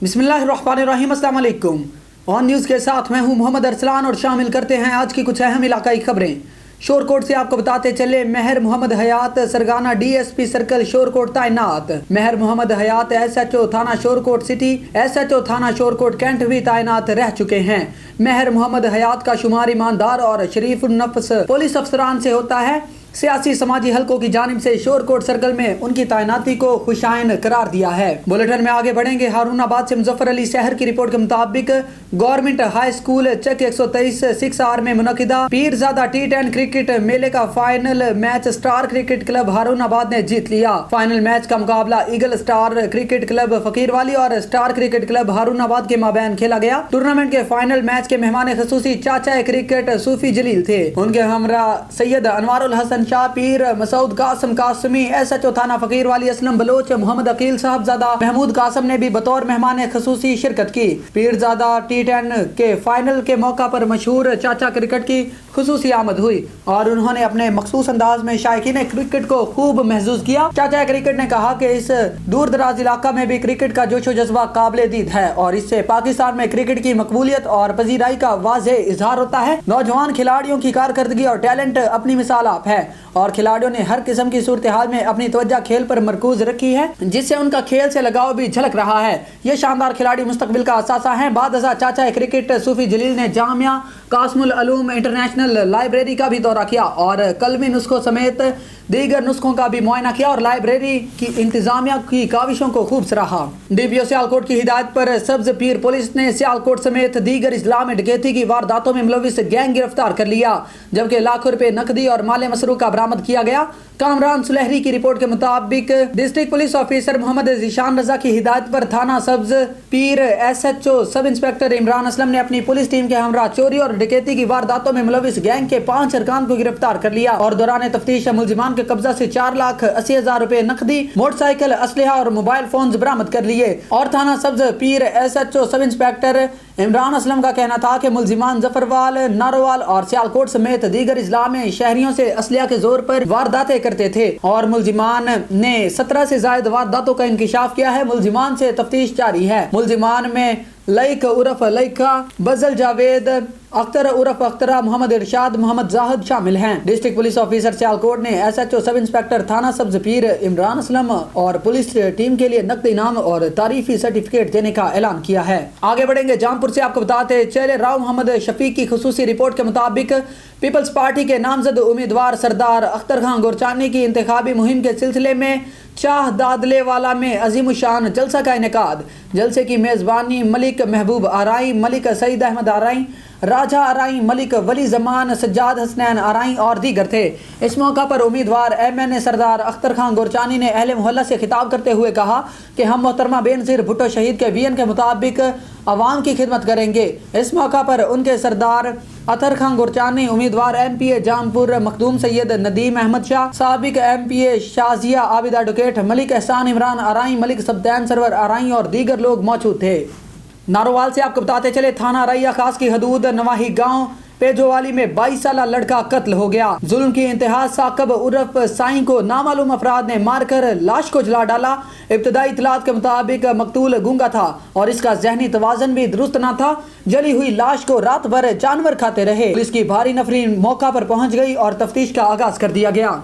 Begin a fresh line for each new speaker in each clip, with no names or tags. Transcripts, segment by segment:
बिस्मिल्लाहिर्रहमानिर्रहीम, अस्सलाम वालेकुम। ऑन न्यूज़ के साथ मैं हूं मोहम्मद अरसलान और शामिल करते हैं आज की कुछ अहम इलाकाई खबरें। शोरकोट से आपको बताते चले, महर मोहम्मद हयात सरगाना डीएसपी सर्कल शोरकोट तैनात। महर मोहम्मद हयात एसएचओ थाना शोरकोट सिटी, एसएचओ थाना शोरकोट कैंट भी तैनात रह चुके हैं। महर मोहम्मद हयात का शुमार ईमानदार और शरीफुन्नफ्स पुलिस अफसरान से होता है। सियासी समाजी हलकों की जानिब से शोरकोट सर्कल में उनकी तैनाती को खुशाइन करार दिया है। बुलेटिन में आगे बढ़ेंगे। हारूनाबाद से मुजफ्फर अली शहर की रिपोर्ट के मुताबिक गवर्नमेंट हाई स्कूल चक 123 6R में मुनकिदा पीरजादा T10 क्रिकेट मेले का final match star cricket club Harunabad ने जीत लिया। फाइनल मैच का मुकाबला ईगल स्टार क्रिकेट क्लब फकीरवाली और स्टार क्रिकेट क्लब हारूनाबाद के माबैन खेला गया। टूर्नामेंट के फाइनल मैच के मेहमान खसूसी चाचा क्रिकेट सूफी जलील थे। उनके हमरा सैयद अनवारुल हसन शाह पीर, मसूद कासम कासमी, एसएचओ थाना फकीरवाली असलम बलोच, मोहम्मद अकील साहबजादा, महमूद कासम ने भी बतौर मेहमान खसूसी शिरकत की। पीरजादा T10 के फाइनल के मौका पर मशहूर चाचा क्रिकेट की खुसूसी आमद हुई और उन्होंने अपने मखसूस अंदाज में शायकीन क्रिकेट को खूब महसूस किया। चाचा क्रिकेट ने कहा कि इस दूर दराज इलाका में भी क्रिकेट का जोशो जज्बा काबिल दीद है और इससे पाकिस्तान में क्रिकेट की मकबूलियत और पजीराई का वाज़े इजहार होता है। नौजवान खिलाड़ियों की कारकर्दगी और टैलेंट अपनी मिसाल आप है और खिलाड़ियों ने हर किस्म की सूरत हाल में अपनी तवज्जो खेल पर मरकूज रखी है, जिससे उनका खेल से लगाव भी झलक रहा है। ये शानदार खिलाड़ी मुस्तकबिल का असासा हैं। बाद चाचा क्रिकेट सूफी जलील ने जामिया कासमुल अलूम इंटरनेशनल लाइब्रेरी का भी दौरा किया और कलमी नुस्खों समेत दीगर नुस्खों का भी मुआयना किया और लाइब्रेरी की इंतजामिया की काविशों को खूब सराहा। डीपीओ सियालकोट की हिदायत पर सब्ज पीर पुलिस ने सियालकोट समेत दीगर इस्लाम में डकैती की वारदातों में मुलविस गैंग गिरफ्तार कर लिया, जबकि लाखों रुपए नकदी और माले मसरूफ का बरामद किया गया। कामरान सुलहरी की रिपोर्ट के मुताबिक district police officer Mohammad Zeeshan Raza की हिदायत पर थाना सब्ज पीर SHO sub inspector Imran Aslam ने अपनी पुलिस टीम के हमरा चोरी और डकैती की वारदातों में मुलविस गैंग के 5 अरकान को गिरफ्तार कर लिया और दौरान तफ्तीश मुलजिमान के कब्जा से 4,80,000 रुपए नकदी, मोटरसाइकिल, असलहा और मोबाइल फोन बरामद कर लिए। और थाना सब्ज पीर SHO sub inspector Imran Aslam का कहना था कि मुलजिमान जफरवाल, नारोवाल और सियालकोट समेत दीगर इजला में शहरियों से असलिया के जोर पर वारदातें करते थे और मुलजिमान ने 17 से ज्यादा वारदातों का इंकिशाफ किया है। मुलजिमान से तफ्तीश जारी है। मुलजिमान में लईक उर्फ लईका, बजल जावेद, अख्तर उर्फ अख्तरा, मोहम्मद इरशाद, मोहम्मद जाहिद शामिल हैं। डिस्ट्रिक्ट पुलिस ऑफिसर सियालकोट ने एसएचओ सब इंस्पेक्टर थाना सब्ज पीर इमरान असलम और पुलिस टीम के लिए नकद इनाम और तारीफी सर्टिफिकेट देने का ऐलान किया है। आगे बढ़ेंगे। जामपुर से आपको बताते चले, राव मोहम्मद शफीक की खुसूसी रिपोर्ट के मुताबिक पीपल्स पार्टी के नामजद उम्मीदवार सरदार अख्तर खान गोरचानी की इंतखाबी मुहिम के सिलसिले में चाह दादले वाला में अजीम शान जलसा का इनेकाद। जलसे की मेज़बानी मलिक महबूब आराई, मलिक सईद अहमद आराई, राजा आराई, मलिक वली जमान, सज्जाद हसनैन आराई और दीगर थे। इस मौका पर उम्मीदवार MNA सरदार अख्तर खान गोरचानी ने अहले मोहल्ला से खिताब करते हुए कहा कि हम मोहतरमा बेनज़ीर भुट्टो शहीद के विजन के मुताबिक अवाम की खिदमत करेंगे। इस मौका पर उनके सरदार अतर खान गोरचानी, उम्मीदवार MPA जामपुर मखदूम सैयद नदीम अहमद शाह, साबिक MPA शाजिया आबिद एडवोकेट मलिक एहसान इमरान आराई, मलिक सब्दैन सरवर आराई और दीगर लोग मौजूद थे। नारोवाल से आपको बताते चले, थाना रैया खास की हदूद नवाही गांव पेजोवाली में 22 साल लड़का कत्ल हो गया। जुल्म की इंतहा साकब उर्फ साईं को नामालूम अफराद ने मारकर लाश को जला डाला। इब्तदाई इतलात के मुताबिक मकतूल गूंगा था और इसका जहनी तवाजन भी दुरुस्त न था। जली हुई लाश को रात भर जानवर खाते रहे। पुलिस की भारी नफरी मौका पर पहुंच गई और तफ्तीश का आगाज कर दिया गया।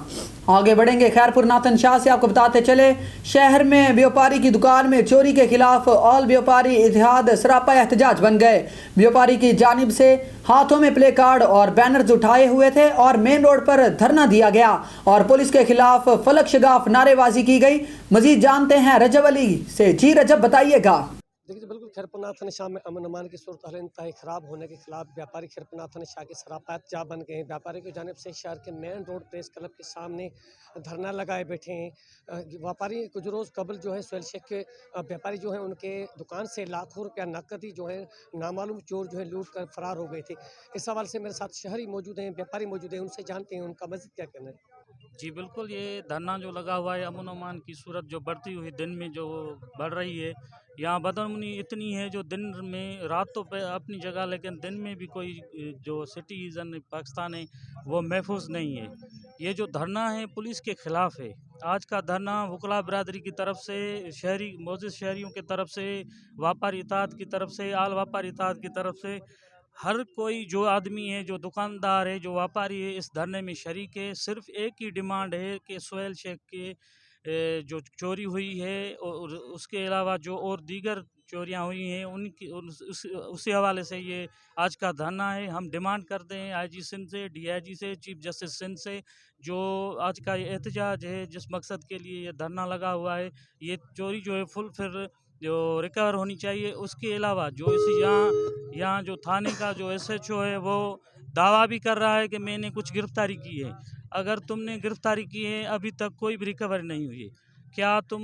आगे बढ़ेंगे। खैरपुर नाथन शाह से आपको बताते चले, शहर में व्यापारी की दुकान में चोरी के खिलाफ ऑल व्यापारी इत्तेहाद सरापा एहतजाज बन गए। व्यापारी की जानिब से हाथों में प्ले कार्ड और बैनर्स उठाए हुए थे और मेन रोड पर धरना दिया गया और पुलिस के खिलाफ फलक शगाफ नारेबाजी की गई। मजीद जानते हैं रजब अली से। जी रजब, बताइएगा।
देखिए, बिल्कुल खैरपुरनाथन शाह में अमन अमान की सूरत हाल इंतहाई ख़राब होने के खिलाफ व्यापारी खैरपुरनाथन शाह के सरापात जा बन गए हैं। व्यापारी की जानिब से शहर के मेन रोड प्रेस क्लब के सामने धरना लगाए बैठे हैं। व्यापारी कुछ रोज़ कबल जो है सुहेल शेख के व्यापारी जो है उनके दुकान से लाखों रुपया नकदी जो है नामालूम चोर जो है लूट कर फरार हो गए थे। इस हवाले से मेरे साथ शहरी मौजूद हैं, व्यापारी मौजूद हैं, उनसे जानते हैं उनका मज़ीद क्या कहना है।
जी बिल्कुल, ये धरना जो लगा हुआ है अमन अमान की सूरत जो बढ़ती हुई दिन में जो बढ़ रही है, यहाँ बदअमनी इतनी है जो दिन में, रात तो अपनी जगह, लेकिन दिन में भी कोई जो सिटीज़न पाकिस्तान है वो महफूज नहीं है। ये जो धरना है पुलिस के ख़िलाफ़ है। आज का धरना वकला बरादरी की तरफ से, शहरी मोअज़्ज़िज़ शहरियों की तरफ से, व्यापारी इत्तेहाद की तरफ से, आल व्यापारी इत्तेहाद की तरफ से, हर कोई जो आदमी है, जो दुकानदार है, जो व्यापारी है, इस धरने में शरीक है। सिर्फ एक ही डिमांड है कि सुहेल शेख के जो चोरी हुई है और उसके अलावा जो और दीगर चोरियां हुई हैं उनकी उसी हवाले से ये आज का धरना है। हम डिमांड करते हैं आईजी सिंध से, डीआईजी से, चीफ जस्टिस सिंध से, जो आज का ये एहतजाज है, जिस मकसद के लिए ये धरना लगा हुआ है, ये चोरी जो है फुल फिर जो रिकवर होनी चाहिए। उसके अलावा जो इस यहाँ जो थाने का जो SHO है वो दावा भी कर रहा है कि मैंने कुछ गिरफ्तारी की है। अगर तुमने गिरफ्तारी की है, अभी तक कोई भी रिकवरी नहीं हुई है, क्या तुम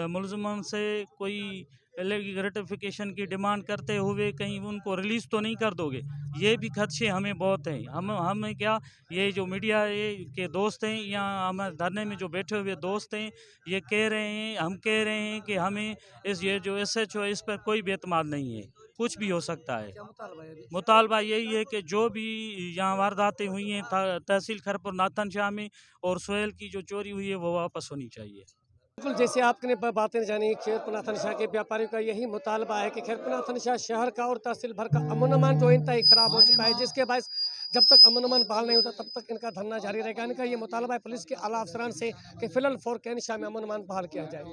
मुलज़िमों से कोई रेटिफिकेशन की डिमांड करते हुए कहीं उनको रिलीज़ तो नहीं कर दोगे? ये भी खदशे हमें बहुत हैं। हमें क्या, ये जो मीडिया के दोस्त हैं या हमारे धरने में जो बैठे हुए दोस्त हैं, ये कह रहे हैं, हम कह रहे हैं कि हमें ये जो SHO है इस पर कोई भी एतमाद नहीं है, कुछ भी हो सकता है। मुतालबा यही है कि जो भी यहाँ वारदातें हुई हैं तहसील खैरपुर नाथन शाह में और सुहेल की जो चोरी हुई है वो वापस होनी चाहिए।
बिल्कुल, जैसे आपने बातें जानी, खैरपुर नाथन शाह के व्यापारियों का यही मुतालबा है कि खैरपुर नाथन शाह शहर का और तहसील भर का अमन अमान जो इंतहाई ख़राब हो चुका है, जिसके बायस जब तक अमन अमान बहाल नहीं होता तब तक इनका धरना जारी रहेगा। इनका ये मुतालबा है पुलिस के आला अफसरान से कि फिलहाल कैन शाह में अमन अमान बहाल किया जाए।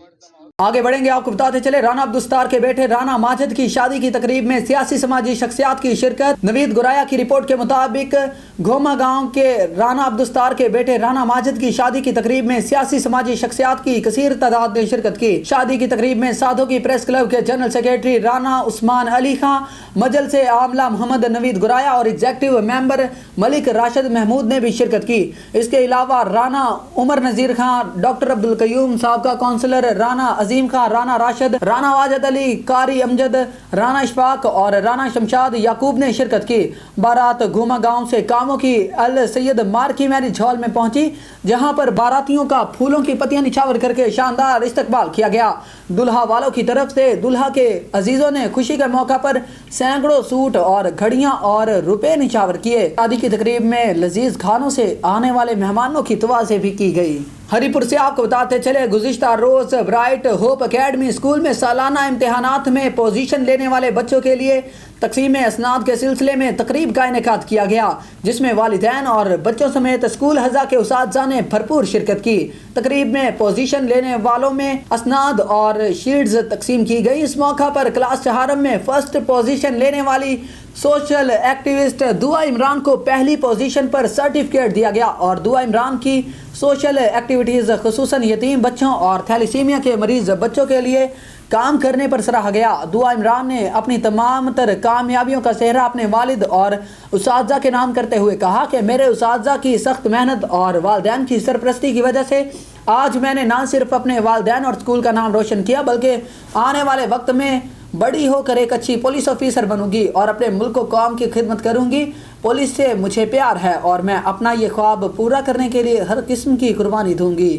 आगे बढ़ेंगे, आपको बताते चले राना अब्दुस्तार के बेटे राना माजिद की शादी की तकरीब में सियासी समाजी शख्सियात की शिरकत। नवीद गुराया की रिपोर्ट के मुताबिक घोमा गांव के राना अब्दुस्तार के बेटे राना माजिद की शादी की तकरीब में सियासी समाजी शख्सियात की कसीर तादाद ने शिरकत की। शादी की तकरीब में साधो की प्रेस क्लब के जनरल सेक्रेटरी राना उस्मान अली खां, मजल से आमला मोहम्मद नवीद गुराया और एग्जेक्टिव मेंबर मलिक राशिद महमूद ने भी शिरकत की। इसके अलावा राना उमर नजीर खां, डॉक्टर अब्दुल कयूम, साबका काउंसलर राना अजीम खां, राना राशिद, राना वाजिद अली, कारी अमजद, राना इशफाक और राना शमशाद याकूब ने शिरकत की। बारात घूमा गांव से कामों की अल सैयद मार्की मैरिज हॉल में पहुंची, जहां पर बारातियों का फूलों की पत्तियां निछावर करके शानदार इस्तकबाल किया गया। दुल्हा वालों की तरफ से दुल्हा के अजीजों ने खुशी के मौका पर सैकड़ों सूट और घड़ियां और रुपए निछावर किए। शादी की तकरीब में लजीज खानों से आने वाले मेहमानों की तवाज़े भी की गई। हरीपुर से आपको बताते चले, गुज़िश्ता रोज ब्राइट होप एकेडमी स्कूल में सालाना इम्तिहानात में पोजीशन लेने वाले बच्चों के लिए तकसीम असनाद के सिलसिले में तकरीब का इनेकाद किया गया, जिसमें वालिदैन और बच्चों समेत स्कूल हज़ा के उसातिज़ा ने भरपूर शिरकत की। तकरीब में पोजीशन लेने वालों में असनाद और शीट्स तकसीम की गई। इस मौका पर क्लास चहारम में फर्स्ट पोजीशन लेने वाली सोशल एक्टिविस्ट दुआ इमरान को पहली पोजीशन पर सर्टिफिकेट दिया गया और दुआ इमरान की सोशल एक्टिविटीज़ खुसूसन यतीम बच्चों और थैलीसीमिया के मरीज बच्चों के लिए काम करने पर सराहा गया। दुआ इमरान ने अपनी तमाम तर कामयाबियों का सेहरा अपने वालिद और उसातिज़ा के नाम करते हुए कहा कि मेरे उसातिज़ा की सख्त मेहनत और वालिदैन की सरपरस्ती की वजह से आज मैंने ना सिर्फ अपने वालिदैन और स्कूल का नाम रोशन किया, बल्कि आने वाले वक्त में बड़ी होकर एक अच्छी पुलिस ऑफिसर बनूंगी और अपने मुल्क और कौम की खिदमत करूंगी। पुलिस से मुझे प्यार है और मैं अपना ये ख्वाब पूरा करने के लिए हर किस्म की कुर्बानी दूंगी।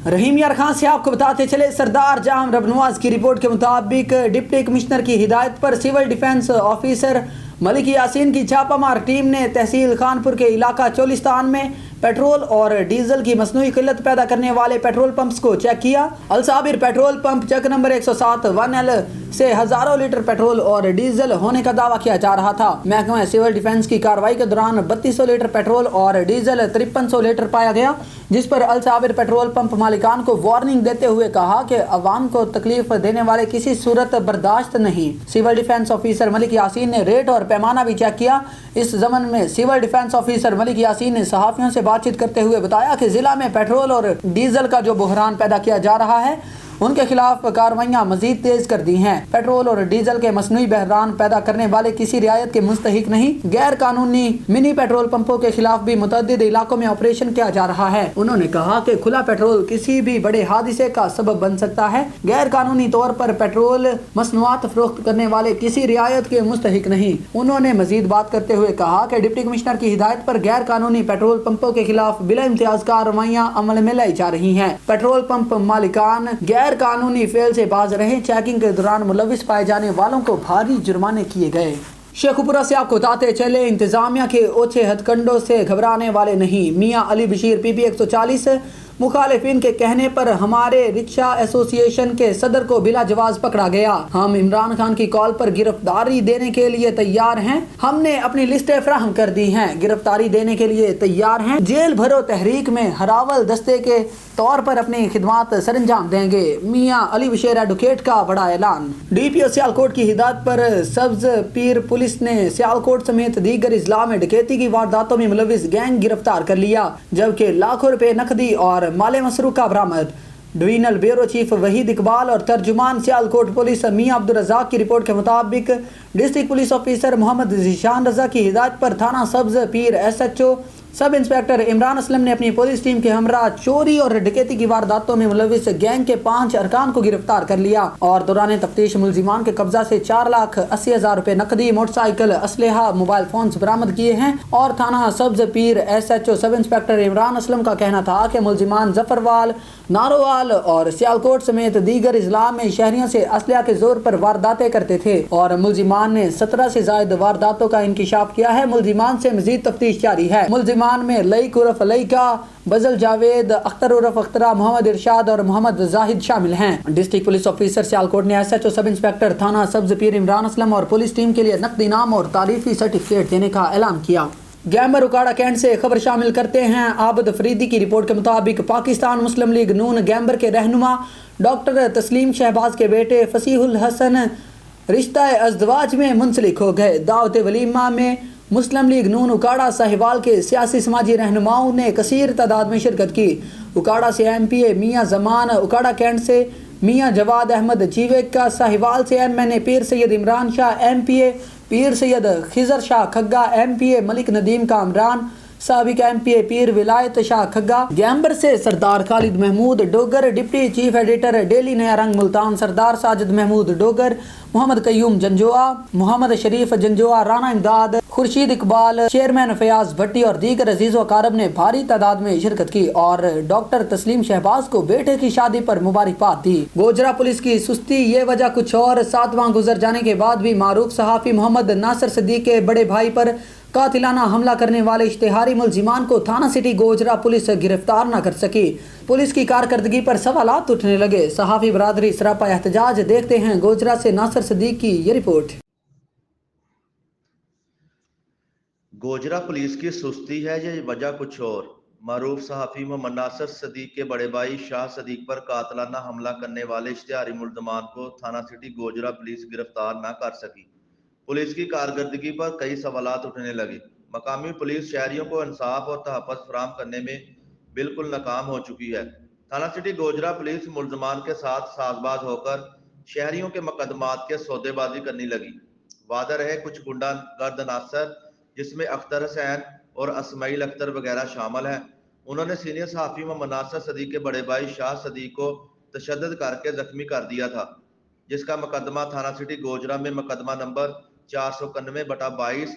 रहीम यार खान से आपको बताते चले, सरदार जाम रबनवाज की रिपोर्ट के मुताबिक डिप्टी कमिश्नर की हिदायत पर civil defence officer Malik Yasin की छापामार टीम ने तहसील खानपुर के इलाका चोलिस्तान में पेट्रोल और डीजल की मसनूई किल्लत पैदा करने वाले पेट्रोल पंप्स को चेक किया। Alsabir petrol pump check number 107 1L से हजारों लीटर पेट्रोल और डीजल होने का दावा किया जा रहा था। महकमा सिविल डिफेंस की कार्रवाई के दौरान 3200 लीटर पेट्रोल और डीजल 5300 लीटर पाया गया, जिस पर अलसाबिर पेट्रोल पंप मालिकान को वार्निंग देते हुए कहा कि अवाम को तकलीफ देने वाले किसी सूरत बर्दाश्त नहीं। Civil defence officer Malik Yasin ने रेट और पैमाना भी चेक किया। इस ज़मन में civil defence officer Malik Yasin ने सहाफ़ियों से बातचीत करते हुए बताया कि जिला में पेट्रोल और डीजल का जो बहरान पैदा किया जा रहा है, उनके खिलाफ कार्रवाइयां मजीद तेज कर दी हैं। पेट्रोल और डीजल के मसनूई बहरान पैदा करने वाले किसी रियायत के मुस्तहिक नहीं। गैर कानूनी मिनी पेट्रोल पंपों के खिलाफ भी मुतअद्दिद इलाकों में ऑपरेशन किया जा रहा है। उन्होंने कहा कि खुला पेट्रोल किसी भी बड़े हादसे का सबब बन सकता है। गैर कानूनी तौर पर पेट्रोल मसनूआत फरोख्त करने वाले किसी रियायत के मुस्तहिक नहीं। उन्होंने मजीद बात करते हुए कहा कि डिप्टी कमिश्नर की हिदायत पर गैर कानूनी पेट्रोल पंपों के खिलाफ बिला इम्तियाज कार्रवाइयां अमल में लाई जा रही हैं। पेट्रोल पंप मालिकान गैर غیر قانونی فعل سے باز رہے، چیکنگ کے دوران ملوث پائے جانے والوں کو بھاری جرمانے کیے گئے۔ شیخوپورہ سے آپ کو بتاتے چلے، انتظامیہ کے اوچھے ہتھ کنڈوں سے گھبرانے والے نہیں۔ میاں علی بشیر پی 140 مخالفین کے کہنے پر ہمارے رکشہ ایسوسی ایشن کے صدر کو بلا جواز پکڑا گیا۔ ہم عمران خان کی کال پر گرفتاری دینے کے لیے تیار ہیں، ہم نے اپنی لسٹیں فراہم کر دی ہیں، گرفتاری دینے کے لیے تیار ہیں، جیل بھرو تحریک میں ہراول دستے کے طور پر اپنی خدمات سر انجام دیں گے۔ میاں علی بشیر ایڈوکیٹ کا بڑا اعلان۔ ڈی پی او سیالکوٹ کی ہدایت پر سبز پیر پولیس نے سیالکوٹ سمیت دیگر اضلاع میں ڈکیتی کی وارداتوں میں ملوث گینگ گرفتار کر لیا، جبکہ لاکھوں روپے نقدی اور مال مسروقہ برآمد۔ Divisional bureau chief Waheed Iqbal اور ترجمان سیالکوٹ پولیس میاں عبدالرزاق کی رپورٹ کے مطابق ڈسٹرکٹ پولیس آفیسر محمد ذیشان رضا کی ہدایت پر تھانہ سبز پیر SHO سب انسپیکٹر عمران اسلم نے اپنی پولیس ٹیم کے ہمراہ چوری اور ڈکیتی کی وارداتوں میں ملوث گینگ کے 5 ارکان کو گرفتار کر لیا اور دوران تفتیش ملزمان کے قبضہ سے 4,80,000 روپے نقدی، موٹر سائیکل، اسلحہ، موبائل فونز برآمد کیے ہیں۔ اور تھانہ سبز پیر SHO سب انسپیکٹر عمران اسلم کا کہنا تھا کہ ملزمان ظفروال، ناروال اور سیالکوٹ سمیت دیگر اضلاع میں شہریوں سے اسلحہ کے زور پر وارداتیں کرتے تھے اور ملزمان نے 17 سے زائد وارداتوں کا انکشاف کیا ہے۔ ملزمان سے مزید تفتیش جاری ہے۔ ملزمان میں لئیک عرف لئیکا، بزل جاوید، اختر عرف اخترا، محمد ارشاد اور محمد زاہد شامل ہیں۔ ڈسٹرکٹ پولیس آفیسر سیالکوٹ نے SHO سب انسپیکٹر تھانہ سبز پیر عمران اسلم اور پولیس ٹیم کے لیے نقد انعام اور تعریفی سرٹیفکیٹ دینے کا اعلان کیا۔ گیمبر اکاڑا کینٹ سے خبر شامل کرتے ہیں۔ عابد فریدی کی رپورٹ کے مطابق پاکستان مسلم لیگ نون گیمبر کے رہنما ڈاکٹر تسلیم شہباز کے بیٹے فصیح الحسن رشتہ ازدواج میں منسلک ہو گئے۔ دعوت ولیمہ میں مسلم لیگ نون اکاڑا ساہیوال کے سیاسی سماجی رہنماؤں نے کثیر تعداد میں شرکت کی۔ اکاڑا سے MPA میاں زمان، اکاڑا کینٹ سے میاں جواد احمد جیوک کا، ساہیوال سے MNA پیر سید عمران شاہ، MPA پیر سید خضر شاہ کھگا، MPA ملک ندیم کامران، سابق MPA پیر ولایت شاہ کھگا۔ گیمبر سے Sardar Khalid Mahmood Dogar, deputy chief editor daily Naya Rang Multan سردار ساجد محمود ڈوگر، محمد قیوم جنجوعہ، محمد شریف جنجوعہ، رانا امداد، خورشید اقبال، چیئرمین فیاض بھٹی اور دیگر عزیز و اقارب نے بھاری تعداد میں شرکت کی اور ڈاکٹر تسلیم شہباز کو بیٹے کی شادی پر مبارکباد دی۔ گوجرا پولیس کی سستی یہ وجہ کچھ اور، 7 ماہ گزر جانے کے بعد بھی معروف صحافی محمد ناصر صدیق کے بڑے بھائی پر قاتلانہ حملہ کرنے والے اشتہاری ملزمان کو تھانہ سٹی گوجرا پولیس گرفتار نہ کر سکی۔ پولیس کی کارکردگی پر سوالات اٹھنے لگے۔ صحافی برادری سراپا احتجاج، دیکھتے ہیں گوجرا سے ناصر صدیق کی یہ رپورٹ۔
گوجرا پولیس کی سستی ہے یہ وجہ کچھ اور، معروف صحافی محمد ناصر صدیق کے بڑے بھائی شاہ صدیق پر قاتلانہ حملہ کرنے والے اشتہاری ملزمان کو تھانہ سٹی گوجرا پولیس گرفتار نہ کر سکی۔ پولیس کی کارکردگی پر کئی سوالات اٹھنے لگے۔ مقامی پولیس شہریوں کو انصاف اور تحفظ فراہم کرنے میں بالکل ناکام ہو چکی ہے۔ تھانہ سٹی گوجرا پولیس ملزمان کے ساتھ ساز باز ہو کر شہریوں کے مقدمات کے سودے بازی کرنے لگی۔ واضح رہے کچھ گنڈا گرد عناصر جس میں اختر حسین اور اسماعیل اختر وغیرہ شامل ہیں، انہوں نے سینئر صحافی محمد ناصر صدیق کے بڑے بھائی شاہ صدیق کو تشدد کر کے زخمی کر دیا تھا، جس کا مقدمہ تھانہ سٹی گوجرا میں مقدمہ نمبر 491/22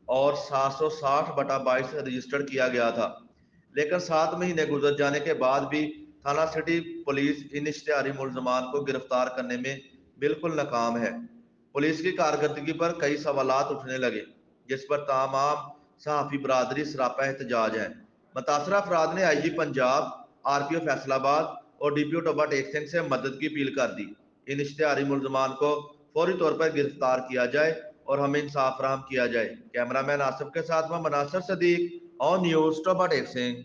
اور 760/22 رجسٹر کیا گیا تھا۔ لیکن 7 مہینے گزر جانے کے بعد بھی تھانہ سٹی پولیس ان اشتہاری ملزمان کو گرفتار کرنے میں بالکل ناکام ہے۔ پولیس کی کارکردگی پر کئی سوالات اٹھنے لگے، جس پر تمام صحافی برادری سراپا احتجاج ہے۔ متاثرہ افراد نے IG پنجاب، RPO فیصل آباد اور DPO ٹوبہ ٹیک سنگھ سے مدد کی اپیل کر دی۔ ان اشتہاری ملزمان کو فوری طور پر گرفتار کیا جائے اور ہمیں انصاف فراہم کیا جائے۔ کیمرہ مین آصف کے ساتھ محمد ناصر صدیق، آن نیوز ٹوبہ ٹیک سنگھ۔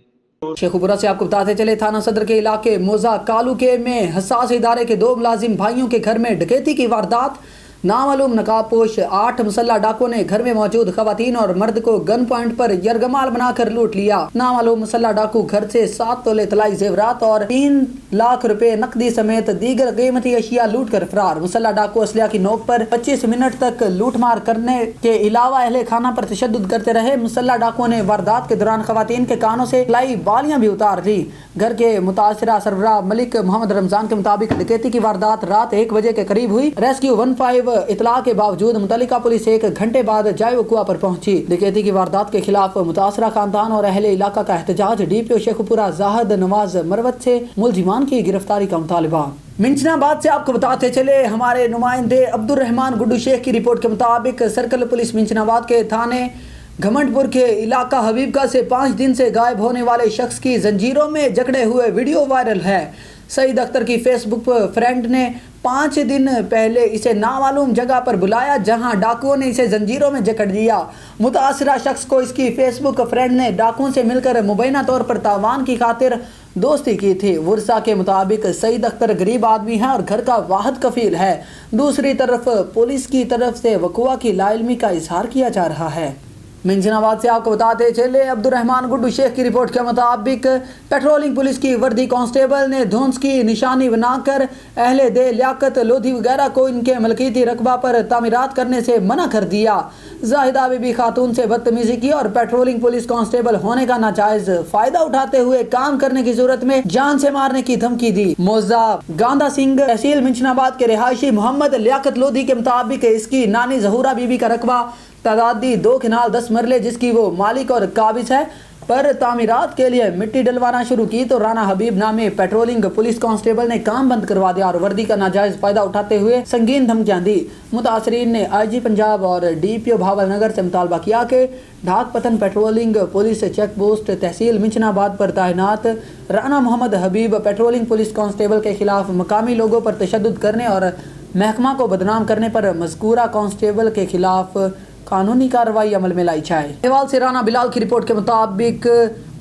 شیخوپورہ سے آپ کو بتاتے چلے، تھانہ صدر کے علاقے موزہ کالوکے میں حساس ادارے کے 2 ملازم بھائیوں کے گھر میں ڈکیتی کی واردات۔ نامعلوم نقاب پوش 8 مسلح ڈاکوں نے گھر میں موجود خواتین اور مرد کو گن پوائنٹ پر یرغمال بنا کر لوٹ لیا۔ نامعلوم مسلح ڈاکو گھر سے 7 تولے طلائی زیورات اور 3 لاکھ روپے نقدی سمیت دیگر قیمتی اشیاء لوٹ کر فرار۔ مسلح ڈاکو اسلحہ کی نوک پر 25 منٹ تک لوٹ مار کرنے کے علاوہ اہل خانہ پر تشدد کرتے رہے۔ مسلح ڈاکو نے واردات کے دوران خواتین کے کانوں سے طلائی بالیاں بھی اتار لی۔ گھر کے متاثرہ سربراہ ملک محمد رمضان کے مطابق ڈکیتی کی واردات رات 1 بجے کے قریب ہوئی۔ ریسکیو 15 इतला के बावजूद मुतल्लिका पुलिस 1 घंटे बाद जाए वकुआ पर पहुंची। डकैती की वारदात के खिलाफ मुतासरा खानदान और अहले इलाका का एहतजाज। DPO शेखपुरा जाहिद नवाज मरवत से मुलजिमान की गिरफ्तारी का मुतालबा। मिंचनाबाद से आपको बताते चले, हमारे नुमाइंदे अब्दुल रहमान गुड्डू शेख की रिपोर्ट के मुताबिक सर्कल पुलिस मिंचनाबाद के थाने घमंडपुर के इलाका हबीबका से 5 दिन से गायब होने वाले शख्स की जंजीरों में जकड़े हुए वीडियो वायरल है। सईद अख्तर की फेसबुक फ्रेंड ने 5 दिन पहले इसे नामालूम जगह पर बुलाया, जहां डाकुओं ने इसे जंजीरों में जकड़ दिया। मुतासरा शख्स को इसकी फेसबुक फ्रेंड ने डाकुओं से मिलकर मुबैना तौर पर तावान की खातिर दोस्ती की थी। वर्षा के मुताबिक सईद अख्तर गरीब आदमी है और घर का वाहिद कफील है। दूसरी तरफ पुलिस की तरफ से वकुआ की लाइल्मी का इजहार किया जा रहा है। मिंजनाबाद से आपको बताते चले, अब्दुल रहमान गुड्डू शेख की रिपोर्ट के मुताबिक पेट्रोलिंग पुलिस की वर्दी कांस्टेबल ने धुंस की निशानी बनाकर अहले दे लियाकत लोधी वगैरह को इनके मलकीती रकबा पर तामीरात करने से मना कर दिया। जाहिदा बीबी खातून से बदतमीजी की और पेट्रोलिंग पुलिस कांस्टेबल होने का नाजायज फायदा उठाते हुए काम करने की सूरत में जान से मारने की धमकी दी। मौजा गांधा सिंह तहसील मिंचनाबाद के रिहायशी मोहम्मद लियाकत लोधी के मुताबिक इसकी नानी जहूरा बीबी का रकबा तादादी 2 किनाल 10 मरले जिसकी वो मालिक और काबिज है, पर तामीरात के लिए मिट्टी डलवाना शुरू की तो राना हबीब नामे पेट्रोलिंग पुलिस कांस्टेबल ने काम बंद करवा दिया और वर्दी का नाजायज फायदा उठाते हुए संगीन धमकियां दी। मुतासरीन ने IG पंजाब और DPO भावलनगर से मुतालबा किया कि ढाक पतन पेट्रोलिंग पुलिस चेक पोस्ट तहसील मिंचनाबाद पर तैनात राना मोहम्मद हबीब पेट्रोलिंग पुलिस कांस्टेबल के खिलाफ मकामी लोगों पर तशद्दुद करने और महकमा को बदनाम करने पर मज़कूरा कांस्टेबल के खिलाफ कानूनी कार्रवाई अमल में लाई जाए। साहिवाल से राना बिलाल की रिपोर्ट के मुताबिक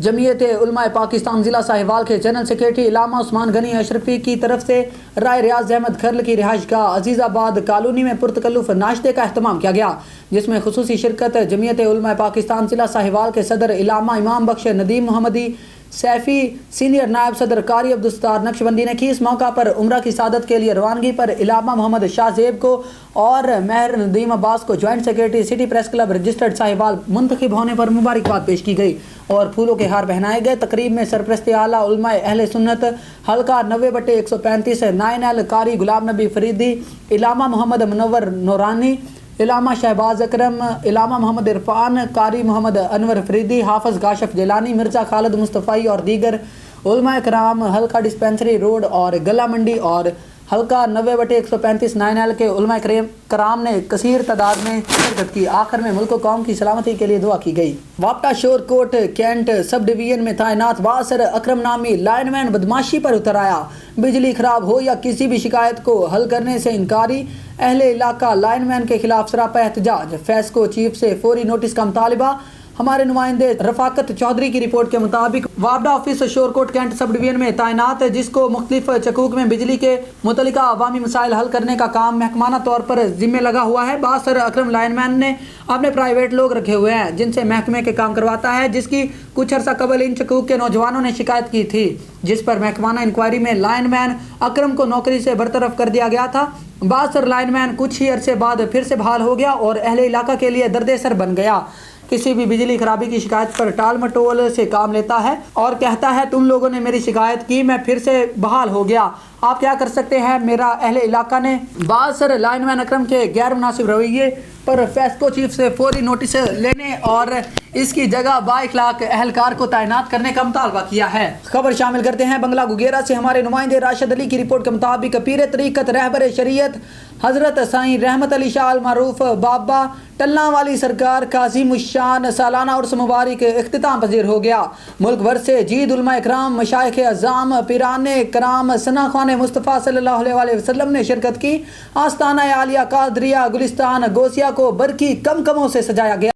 जमीयत उलमा पाकिस्तान जिला साहिवाल के जनरल सेक्रेटरी इलामा उस्मान गनी अशरफी की तरफ से राय रियाज अहमद खर्ल की रिहाइश गाह अजीज़ाबाद कॉलोनी में पुरतकल्लुफ नाश्ते का अहतमाम किया गया, जिसमें खुसूसी शिरकत जमीयत उलमा पाकिस्तान जिला साहिवाल के सदर इलामा इमाम बख्श नदीम मोहम्मदी सैफ़ी, सीनियर नायब सदर कारी अब्दुस्तार नक्शबंदी ने की। इस मौका पर उम्रा की सादत के लिए रवानगी पर इलामा मोहम्मद शाह ज़ेब को और महर नदीम अब्बास को joint secretary city press club registered Sahiwal मुंतखब होने पर मुबारकबाद पेश की गई और फूलों के हार पहनाए गए। तकरीब में सरपरस्त आला उलमा अहले सुन्नत हल्का 90/135 9L कारी गुलाम नबी फरीदी, इलामा मोहम्मद मुनव्वर नूरानी, इलामा शहबाज अकरम, इलामा मोहम्मद इरफान, कारी मोहम्मद अनवर फरीदी, हाफिज काशफ जिलानी, मिर्ज़ा खालिद मुस्तफ़ाई और दीगर उलमा कराम हल्का डिस्पेंसरी रोड और गला मंडी और हल्का 90/135 9L के उलमा कराम ने कसीर तादाद में शिरकत की। आखिर में मुल्क कौम की सलामती के लिए दुआ की गई। वापटा शोरकोट कैंट सब डिवीजन में तैनात बासर अकरम नामी लाइनमैन बदमाशी पर उतर आया। बिजली खराब हो या किसी भी शिकायत को हल करने से इनकारी, अहले इलाका लाइनमैन के खिलाफ सरापा एहतजाज। फेस्को चीफ से फौरी नोटिस का मुतालबा। हमारे नुमाइंदे रफाकत चौधरी की रिपोर्ट के मुताबिक वापडा office Shorkot cantt sub division में तैनात है, जिसको मुख्तलिफ चकूक में बिजली के मुतल्लिका अवामी मसाइल हल करने का काम महकमाना तौर पर जिम्मे लगा हुआ है। बासर अकरम लाइनमैन ने अपने प्राइवेट लोग रखे हुए हैं जिनसे महकमे के काम करवाता है, जिसकी कुछ अर्सा कबल इन चकूक के नौजवानों ने शिकायत की थी, जिस पर महकमाना इंक्वायरी में लाइनमैन अकरम को नौकरी से बरतरफ कर दिया गया था। बासर लाइनमैन कुछ ही अरसे बाद फिर से बहाल हो गया और अहले इलाका के लिए दर्द-ए-सर बन गया। किसी भी बिजली खराबी की शिकायत पर टाल मटोल से काम लेता है और कहता है तुम लोगों ने मेरी शिकायत की, मैं फिर से बहाल हो गया, आप क्या कर सकते हैं। मेरा अहले इलाका ने बासर लाइनमैन अकरम के गैर मुनासिब रवैये पर फेस्को चीफ से फौरी नोटिस लेने और इसकी जगह बाइखलाक अहलकार को तैनात करने का मुतालबा किया है। खबर शामिल करते हैं बंगला गुगेरा से। हमारे नुमाइंदे राशिद अली की रिपोर्ट के मुताबिक पीर तरीकत रहबर शरीयत हजरत साईं रहमत अली शाह अल मारूफ बाबा टल्ला वाली सरकार काज़िम उश-शान सालाना उर्स मुबारक इख्तिताम पजीर हो गया। मुल्क भर से जीद उलमा इकराम, मशाइख अज़ाम, पीराने कराम, सना खान मुस्तफ़ा सल्लल्लाहु अलैहि वसल्लम ने शिरकत की। आस्ताना आलिया कादरिया गुलिस्तान गोसिया को बरकी कमकमों से सजाया गया।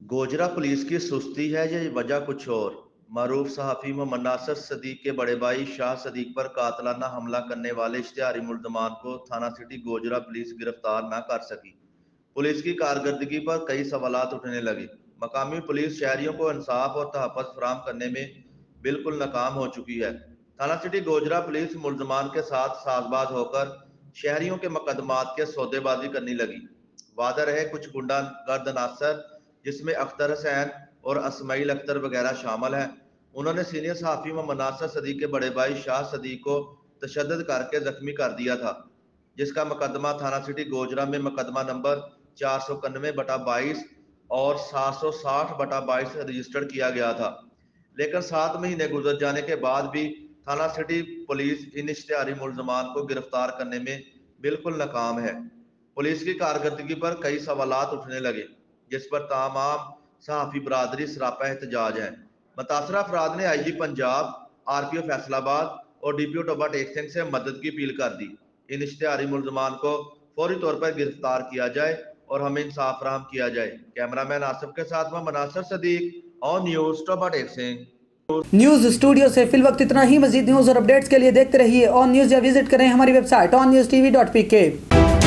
गोजरा पुलिस की सुस्ती है या वजह कुछ और? मारूफ सहाफ़ी मोहम्मद नासिर सदीक के बड़े भाई शाह सदीक पर कातलाना हमला करने वाले इश्तिहारी मुल्ज़मान को थाना सिटी गोजरा पुलिस गिरफ्तार न कर सकी। पुलिस की कारकर्दगी पर कई सवालात उठने लगे। मकामी पुलिस शहरियों को इंसाफ और तहफ़्फ़ुज़ फराहम करने में बिल्कुल नाकाम हो चुकी है। थाना सिटी गोजरा पुलिस मुल्ज़मान के साथ साजबाज होकर शहरियों के मुकदमात के सौदेबाजी करने लगी। वादा रहे कुछ गुंडा गर्द अनासर जिसमें अख्तर हुसैन और असमाइल अख्तर वगैरह शामिल हैं, उन्होंने सीनियर सहाफ़ी मोहम्मद नासिर सदीक के बड़े भाई शाह सदीक को तशद्दुद करके जख्मी कर दिया था, जिसका मुकदमा थाना सिटी गोजरा में मुकदमा नंबर 491/22 और 760/22 रजिस्टर्ड किया गया था। लेकिन 7 महीने गुजर जाने के बाद भी थाना सिटी पुलिस इन इश्तिहारी मुलजमान को गिरफ्तार करने में बिल्कुल नाकाम है। पुलिस की कारकर्दगी पर कई सवालात उठने लगे, जिस पर तमाम सहाफ़ी बरादरी सरापा एहतजाज है। मुतासरा अफराद ने IG पंजाब, RPO फैसलाबाद और DPO टोबा टेक सिंह से मदद की अपील कर दी। इन इश्तिहारी मुलजमान को फौरी तौर पर गिरफ्तार किया जाए और हमें इंसाफ फराहम किया जाए। कैमरामैन आसिफ के साथ मैं Manasar Sadiq on news Toba Tek Singh.
News studio से फिल वक्त इतना ही। मजीद न्यूज़ और अपडेट्स के लिए देखते रहिए ऑन न्यूज़ या विजिट करें हमारी वेबसाइट onNewsTV.pk।